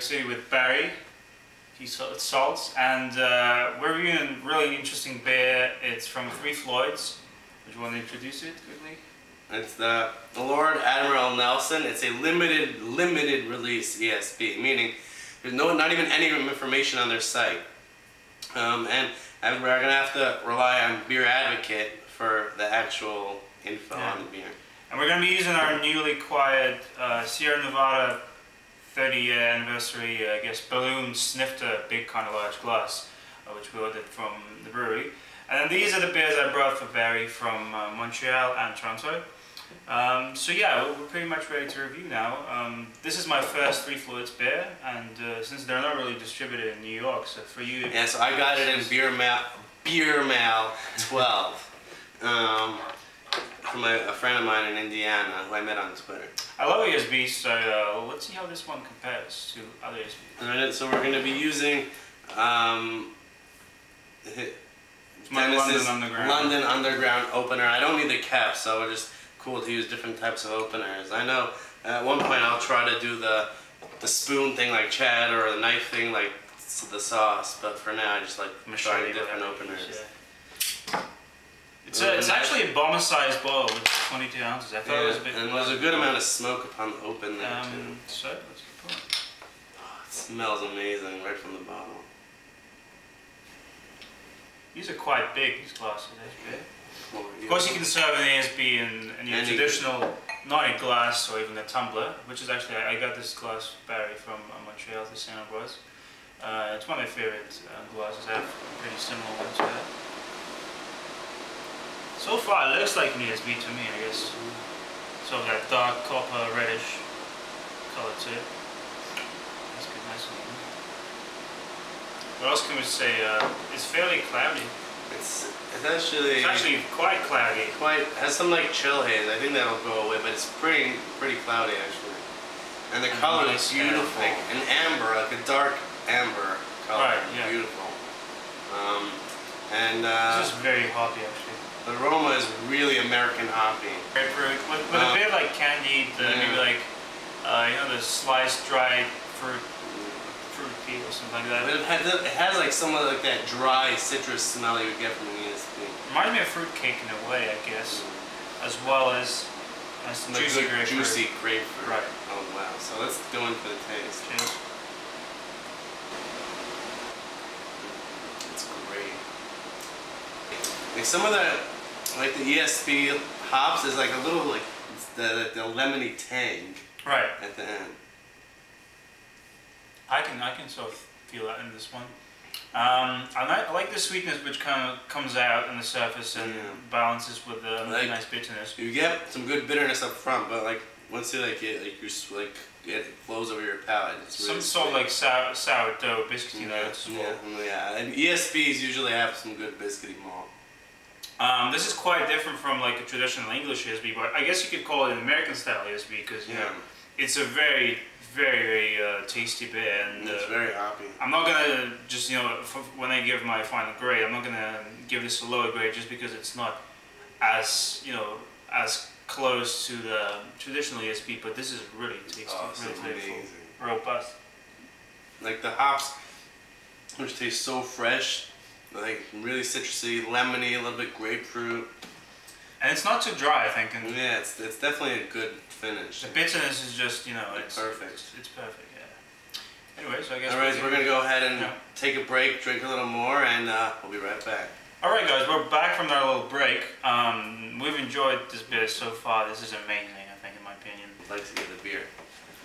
York City with Barry. He's at Tsalts, and we're reviewing a really interesting beer. It's from Three Floyds. Would you want to introduce it quickly? It's the Lord Admiral Nelson. It's a limited release ESB, meaning there's not even any information on their site. And we're gonna have to rely on Beer Advocate for the actual info on the beer. And we're gonna be using our newly acquired Sierra Nevada 30th anniversary, I guess, balloon snifter, big kind of large glass, which we ordered from the brewery. And then these are the beers I brought for Barry from Montreal and Toronto. So yeah, we're pretty much ready to review now. This is my first Three Floyds beer, and since they're not really distributed in New York, so for you... Yeah, so I got it in Beer Mail 12 from a friend of mine in Indiana who I met on Twitter. I love ESB, so let's see how this one compares to other ESBs. Alright, so we're going to be using London Underground opener. I don't need the cap, so it's just cool to use different types of openers. I know at one point I'll try to do the spoon thing like Chad, or the knife thing like the sauce, but for now I just like trying different openers. Yeah. It's actually a bomber-sized bottle with 22 ounces. I thought it was a bit... And there's a good amount of smoke upon the open there too. So, let's go. Oh, it smells amazing right from the bottle. These are quite big, these glasses, Of course you can serve an ASB in your traditional, not a glass or even a tumbler, which is actually, I got this glass, Barry, from Montreal, the Saint Ambroise. It's one of my favorite glasses. I have a pretty similar one to that. So far it looks like an ESB to me, I guess. So that dark copper reddish color to it. That's good, nice one. What else can we say? It's fairly cloudy. It's actually quite cloudy. Has some like chill haze. I think that'll go away, but it's pretty cloudy actually. And the color is beautiful. Like an amber, like a dark amber color. Right, yeah. Beautiful. This is very hoppy actually. The aroma is really American hoppy. Grapefruit, with a bit like candied, maybe like you know, the sliced dried fruit peel or something like that. But it has like some of like that dry citrus smell you would get from an ESB. Reminds me of fruit cake in a way, I guess, as well as some juicy grapefruit. Juicy grapefruit. Right. Oh wow. So let's go in for the taste. Cheers. It's great. Like some of like the ESB hops is like a little like the lemony tang. Right. At the end. I can sort of feel that in this one. I like the sweetness which kind of comes out on the surface and balances with the nice bitterness. You get some good bitterness up front, but like once you it flows over your palate. It's really sort of like sourdough biscuity notes. Yeah. And ESBs usually have some good biscuity malt. This is quite different from like a traditional English ESB, but I guess you could call it an American style ESB because you know it's a very tasty beer, and it's very hoppy. I'm not gonna just when I give my final grade, I'm not gonna give this a lower grade just because it's not as as close to the traditional ESB, but this is really tasty, really flavorful, robust. Like the hops, which taste so fresh, like really citrusy, lemony, a little bit grapefruit. And it's not too dry, I think. And yeah, it's definitely a good finish. The bitterness is just, it's perfect. It's perfect, yeah. Anyway, so I guess... Alright, so we're going to go ahead and take a break, drink a little more, and we'll be right back. Alright guys, we're back from our little break. We've enjoyed this beer so far. This is amazing, I think, in my opinion. I'd like to get the beer.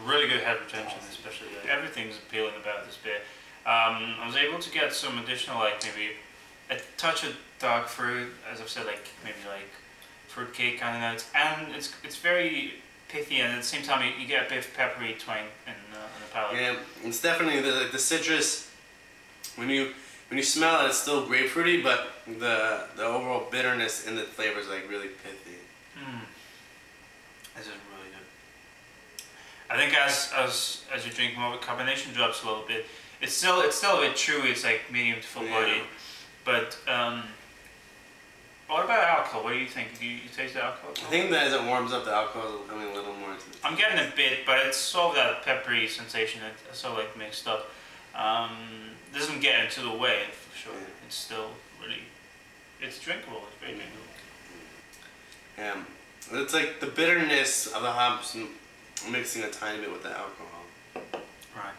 Really good head retention, especially. Everything's appealing about this beer. I was able to get some additional, like maybe a touch of dark fruit, as I've said, like maybe like fruit cake kind of notes, and it's very pithy, and at the same time you get a bit of peppery twang in the palate. Yeah, it's definitely the citrus. When you smell it, it's still grapefruity, but the overall bitterness in the flavor is like really pithy. This is really good. I think as you drink more, the carbonation drops a little bit. It's still a bit chewy. It's like medium to full body, but What about alcohol? What do you think? Do you taste the alcohol? I think that as it warms up, the alcohol is becoming a little more into the I'm getting a bit, but it's sort of that peppery sensation that's sort of like mixed up. Doesn't get into the way for sure. Yeah. It's still really, it's drinkable. It's very drinkable. Yeah, it's like the bitterness of the hops mixing a tiny bit with the alcohol. Right.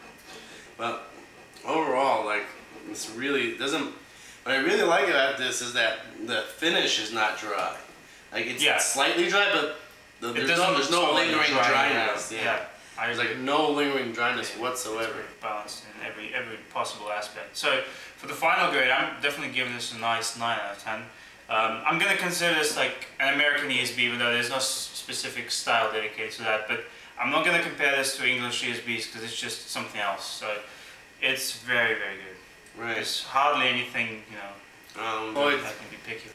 But overall, like, this really doesn't. What I really like about this is that the finish is not dry. Like it's slightly dry, but there's no lingering dryness. Yeah. There's like no lingering dryness whatsoever. It's very balanced in every possible aspect. So for the final grade, I'm definitely giving this a nice 9 out of 10. I'm gonna consider this like an American ESB, even though there's no specific style dedicated to that. But I'm not gonna compare this to English ESBs because it's just something else. So it's very, very good. Right. There's hardly anything, you know, that can be picky.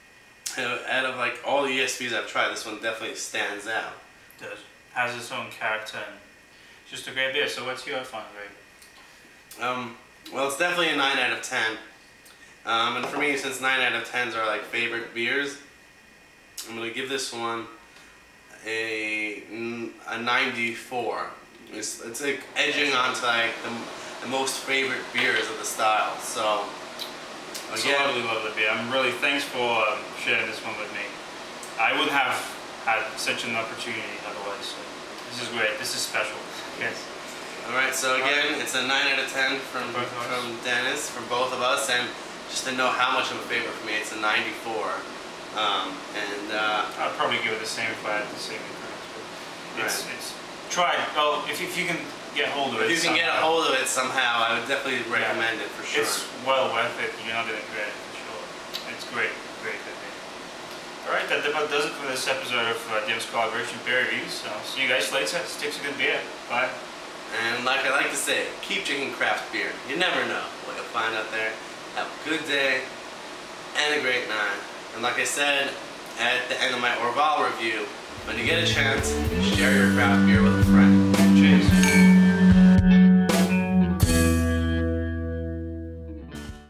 Out of like all the ESBs I've tried, this one definitely stands out. It does. Has its own character and just a great beer. So what's your final grade? Well, it's definitely a 9 out of 10. And for me, since 9 out of 10s are like favorite beers, I'm gonna give this one a 94. It's like edging onto like the most favorite beers of the style. So It's a lovely, lovely beer. I'm really thanks for sharing this one with me. I wouldn't have had such an opportunity otherwise. So this is great. This is special. Yes. All right. So again, it's a 9 out of 10 from Denis, from both of us, and just to know how much of a favorite for me, it's a 94. I'd probably give it the same if I had the same increments. It's try it. Well, if you can get hold of it. If you can get a hold of it somehow, I would definitely recommend it for sure. It's well worth it. You're not gonna regret it for sure. It's great, great beer. All right, that about does it for this episode of Dim's Collaboration Beer Reviews. So see you guys later. Sticks a good beer. Bye. And like I like to say, keep drinking craft beer. You never know what you'll find out there. Have a good day and a great night. And like I said at the end of my Orval review, when you get a chance, share your craft beer with a friend. Cheers.